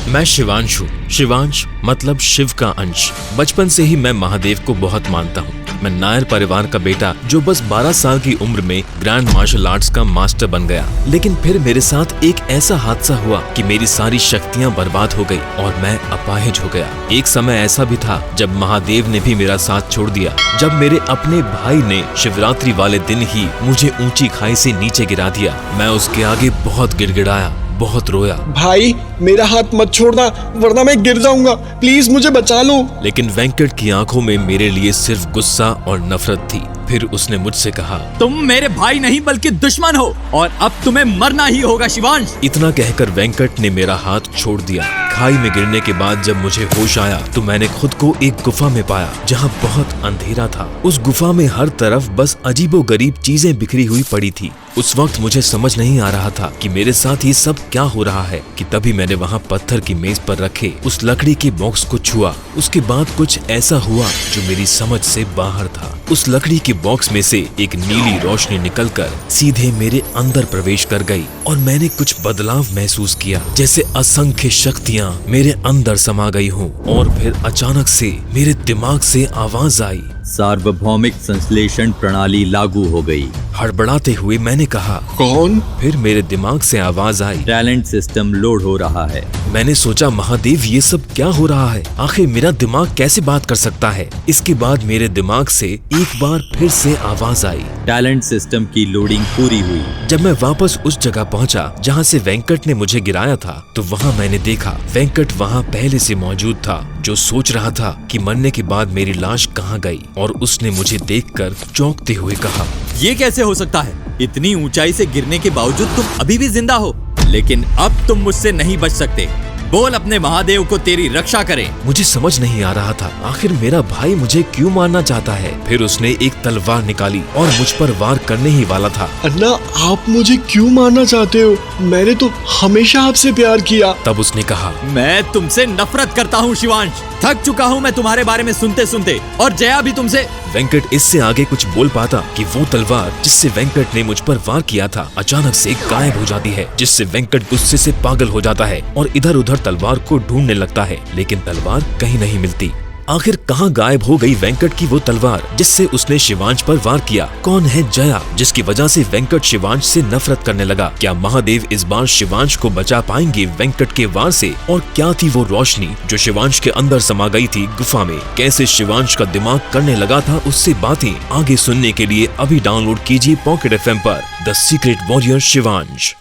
मैं शिवांश हूँ। शिवांश मतलब शिव का अंश। बचपन से ही मैं महादेव को बहुत मानता हूँ। मैं नायर परिवार का बेटा जो बस 12 साल की उम्र में ग्रैंड मार्शल आर्ट्स का मास्टर बन गया। लेकिन फिर मेरे साथ एक ऐसा हादसा हुआ कि मेरी सारी शक्तियाँ बर्बाद हो गई और मैं अपाहिज हो गया। एक समय ऐसा भी था जब महादेव ने भी मेरा साथ छोड़ दिया, जब मेरे अपने भाई ने शिवरात्रि वाले दिन ही मुझे ऊंची खाई से नीचे गिरा दिया। मैं उसके आगे बहुत गिड़गिड़ाया, बहुत रोया। भाई मेरा हाथ मत छोड़ना वरना मैं गिर जाऊंगा, प्लीज मुझे बचा लो। लेकिन वेंकट की आंखों में मेरे लिए सिर्फ गुस्सा और नफरत थी। फिर उसने मुझसे कहा, तुम मेरे भाई नहीं बल्कि दुश्मन हो और अब तुम्हें मरना ही होगा शिवांश। इतना कहकर वेंकट ने मेरा हाथ छोड़ दिया। खाई में गिरने के बाद जब मुझे होश आया तो मैंने खुद को एक गुफा में पाया जहाँ बहुत अंधेरा था। उस गुफा में हर तरफ बस अजीबोगरीब चीजें बिखरी हुई पड़ी थी। उस वक्त मुझे समझ नहीं आ रहा था कि मेरे साथ ये सब क्या हो रहा है कि तभी मैंने वहाँ पत्थर की मेज पर रखे उस लकड़ी के बॉक्स को छुआ। उसके बाद कुछ ऐसा हुआ जो मेरी समझ से बाहर था। उस लकड़ी के बॉक्स में से एक नीली रोशनी निकलकर सीधे मेरे अंदर प्रवेश कर गई और मैंने कुछ बदलाव महसूस किया, जैसे असंख्य शक्तियाँ मेरे अंदर समा गई हों। और फिर अचानक से मेरे दिमाग से आवाज आई, सार्वभौमिक संश्लेषण प्रणाली लागू हो गई। हड़बड़ाते हुए मैंने कहा, कौन? फिर मेरे दिमाग से आवाज आई, टैलेंट सिस्टम लोड हो रहा है। मैंने सोचा, महादेव ये सब क्या हो रहा है? आखिर मेरा दिमाग कैसे बात कर सकता है? इसके बाद मेरे दिमाग से एक बार फिर से आवाज आई, टैलेंट सिस्टम की लोडिंग पूरी हुई। जब मैं वापस उस जगह पहुंचा जहां से वेंकट ने मुझे गिराया था तो वहां मैंने देखा वेंकट वहां पहले से मौजूद था, जो सोच रहा था कि मरने के बाद मेरी लाश कहां गई। और उसने मुझे देखकर चौंकते हुए कहा, ये कैसे हो सकता है? इतनी ऊंचाई से गिरने के बावजूद तुम अभी भी जिंदा हो, लेकिन अब तुम मुझसे नहीं बच सकते। बोल अपने महादेव को तेरी रक्षा करे। मुझे समझ नहीं आ रहा था आखिर मेरा भाई मुझे क्यों मारना चाहता है। फिर उसने एक तलवार निकाली और मुझ पर वार करने ही वाला था। अन्ना आप मुझे क्यों मारना चाहते हो? मैंने तो हमेशा आपसे प्यार किया। तब उसने कहा, मैं तुमसे नफरत करता हूँ शिवांश। थक चुका हूँ मैं तुम्हारे बारे में सुनते सुनते, और जया भी तुमसे। वेंकट इससे आगे कुछ बोल पाता कि वो तलवार जिससे वेंकट ने मुझ पर वार किया था अचानक से गायब हो जाती है, जिससे वेंकट गुस्से से पागल हो जाता है और इधर उधर तलवार को ढूंढने लगता है, लेकिन तलवार कहीं नहीं मिलती। आखिर कहाँ गायब हो गई वेंकट की वो तलवार जिससे उसने शिवांश पर वार किया? कौन है जया जिसकी वजह से वेंकट शिवांश से नफरत करने लगा? क्या महादेव इस बार शिवांश को बचा पाएंगे वेंकट के वार से? और क्या थी वो रोशनी जो शिवांश के अंदर समा गई थी गुफा में? कैसे शिवांश का दिमाग करने लगा था उससे बातें? आगे सुनने के लिए अभी डाउनलोड कीजिए पॉकेट FM पर द सीक्रेट वॉरियर शिवांश।